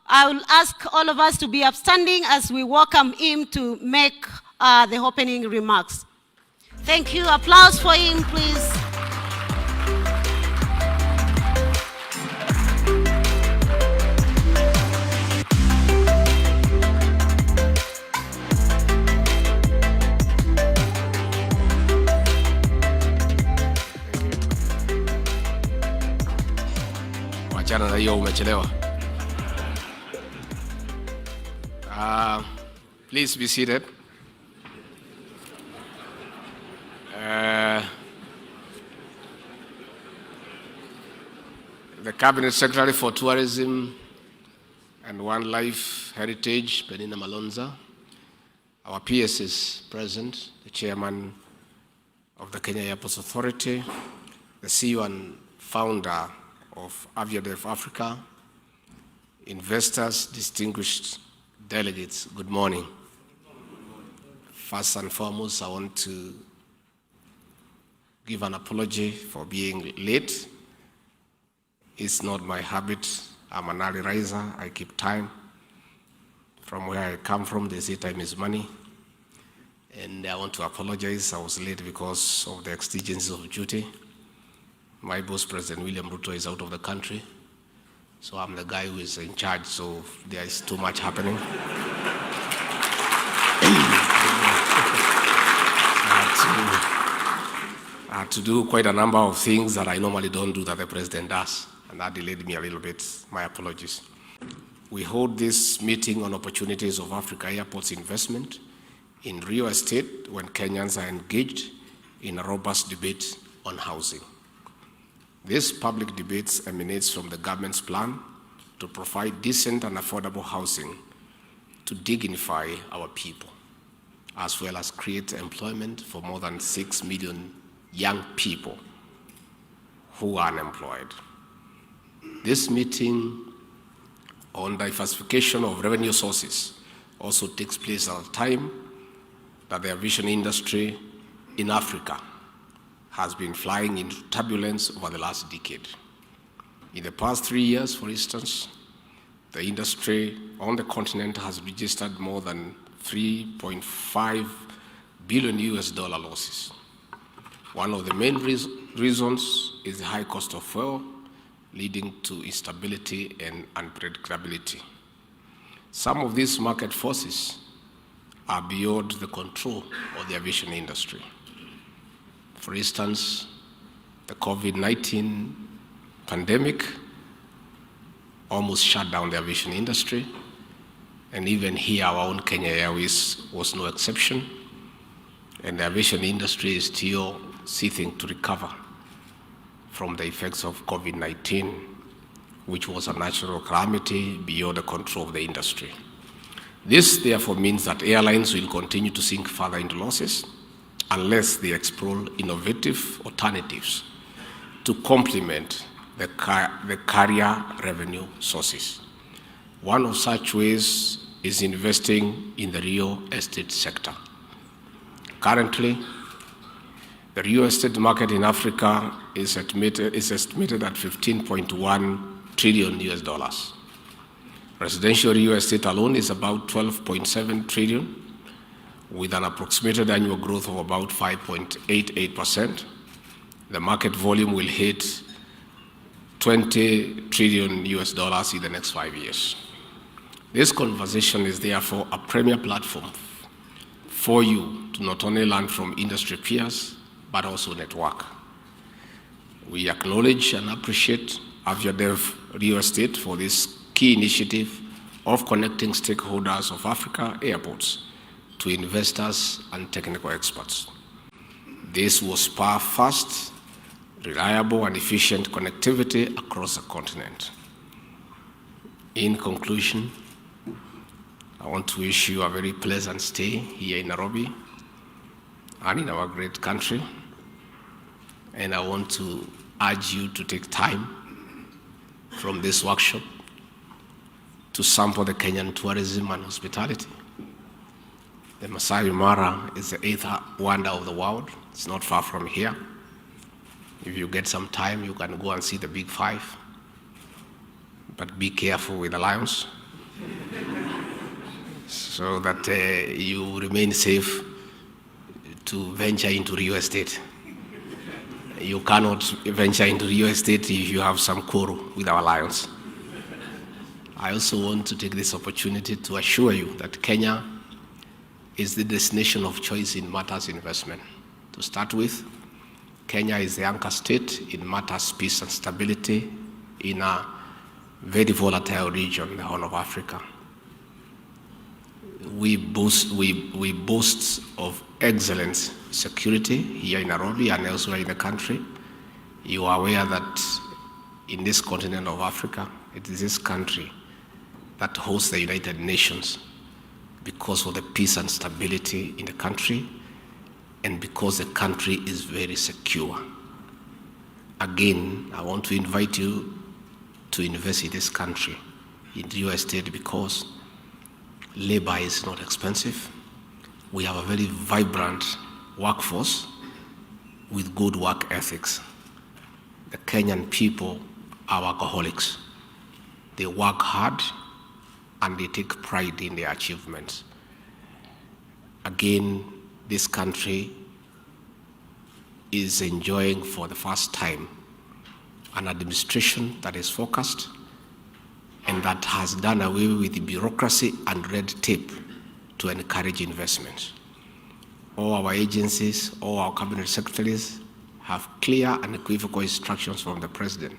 I will ask all of us to be upstanding as we welcome him to make the opening remarks. Thank you. Applause for him, please. Wachana na hiyo, umechelewa. Please be seated. The Cabinet Secretary for Tourism and Wildlife Heritage, Penina Malonza, our PS is present, the Chairman of the Kenya Airports Authority, the CEO and founder of Aviadev Africa, investors, distinguished delegates, good morning. First and foremost, I want to give an apology for being late. It's not my habit. I'm an early riser. I keep time. From where I come from, they say time is money. And I want to apologize. I was late because of the exigencies of duty. My boss, President William Ruto, is out of the country. So I'm the guy who is in charge, so there is too much happening. I had to do quite a number of things that I normally don't do that the president does, and that delayed me a little bit. My apologies. We hold this meeting on opportunities of Africa Airports investment in real estate when Kenyans are engaged in a robust debate on housing. This public debate emanates from the government's plan to provide decent and affordable housing to dignify our people, as well as create employment for more than 6 million young people who are unemployed. This meeting on diversification of revenue sources also takes place at a time that the aviation industry in Africa has been flying into turbulence over the last decade. In the past 3 years, for instance, the industry on the continent has registered more than 3.5 billion US dollar losses. One of the main reasons is the high cost of fuel, leading to instability and unpredictability. Some of these market forces are beyond the control of the aviation industry. For instance, the COVID-19 pandemic almost shut down the aviation industry, and even here our own Kenya Airways was no exception, and the aviation industry is still seeking to recover from the effects of COVID-19, which was a natural calamity beyond the control of the industry. This therefore means that airlines will continue to sink further into losses unless they explore innovative alternatives to complement the carrier revenue sources. One of such ways is investing in the real estate sector. Currently, the real estate market in Africa is estimated at 15.1 trillion US dollars. Residential real estate alone is about 12.7 trillion, with an approximated annual growth of about 5.88%. The market volume will hit 20 trillion US dollars in the next 5 years. This conversation is therefore a premier platform for you to not only learn from industry peers, but also network. We acknowledge and appreciate Aviadev Real Estate for this key initiative of connecting stakeholders of Africa airports to investors and technical experts. This will spur fast, reliable, and efficient connectivity across the continent. In conclusion, I want to wish you a very pleasant stay here in Nairobi and in our great country. And I want to urge you to take time from this workshop to sample the Kenyan tourism and hospitality. The Masai Mara is the 8th wonder of the world. It's not far from here. If you get some time, you can go and see the big 5. But be careful with the lions. so that you remain safe to venture into real estate. You cannot venture into real estate if you have some quarrel with our lions. I also want to take this opportunity to assure you that Kenya is the destination of choice in matters investment. To start with, Kenya is the anchor state in matters peace and stability in a very volatile region, the Horn of Africa. We boast of excellent security here in Nairobi and elsewhere in the country. You are aware that in this continent of Africa, it is this country that hosts the United Nations because of the peace and stability in the country and because the country is very secure. Again, I want to invite you to invest in this country, in real estate, because labor is not expensive. We have a very vibrant workforce with good work ethics. The Kenyan people are workaholics. They work hard and they take pride in their achievements. Again, this country is enjoying for the first time an administration that is focused and that has done away with the bureaucracy and red tape to encourage investment. All our agencies, all our cabinet secretaries have clear and equivocal instructions from the president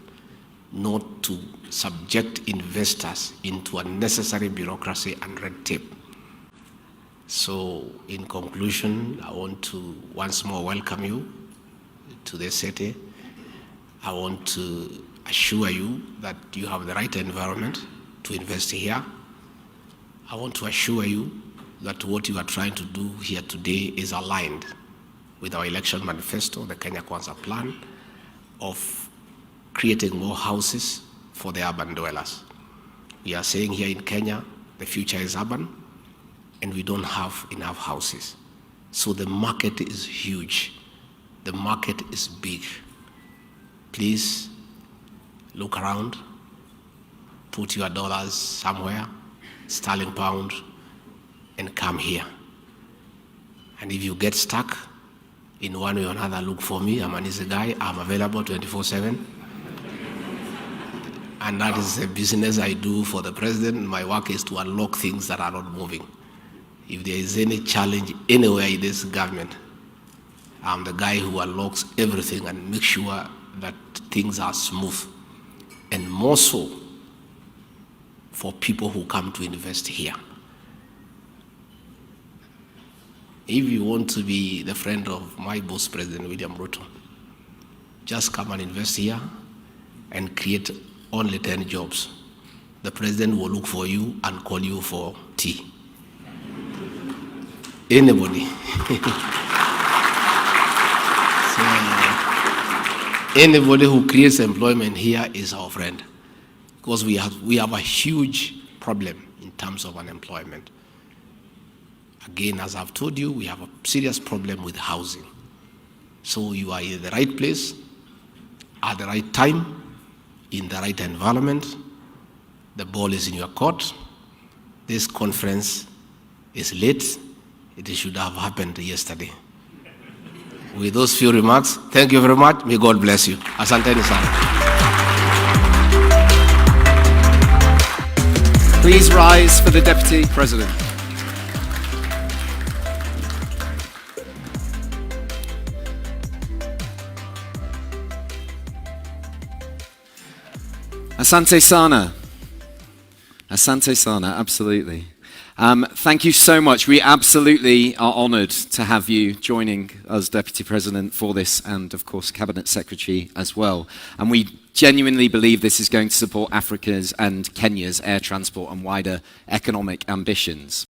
not to subject investors into unnecessary bureaucracy and red tape. So, in conclusion, I want to once more welcome you to the city. I want to assure you that you have the right environment to invest here. I want to assure you that what you are trying to do here today is aligned with our election manifesto, the Kenya Kwanza plan, of creating more houses for the urban dwellers. We are saying here in Kenya, the future is urban, and we don't have enough houses. So the market is huge. The market is big. Please look around, put your dollars somewhere, sterling pound, and come here. And if you get stuck in one way or another, look for me. I'm an easy guy. I'm available 24/7. And that is a business I do for the president. My work is to unlock things that are not moving. If there is any challenge anywhere in this government, I'm the guy who unlocks everything and makes sure that things are smooth. And more so for people who come to invest here. If you want to be the friend of my boss, President William Ruto, just come and invest here and create only 10 jobs. The president will look for you and call you for tea. Anybody. So, anybody who creates employment here is our friend, because we have a huge problem in terms of unemployment. Again, as I've told you, we have a serious problem with housing. So you are in the right place, at the right time, in the right environment. The ball is in your court. This conference is late. It should have happened yesterday. With those few remarks, thank you very much. May God bless you. Asanteni sana. Please rise for the Deputy President. Asante sana. Asante sana, absolutely. Thank you so much. We absolutely are honoured to have you joining us, Deputy President, for this, and of course Cabinet Secretary as well. And we genuinely believe this is going to support Africa's and Kenya's air transport and wider economic ambitions.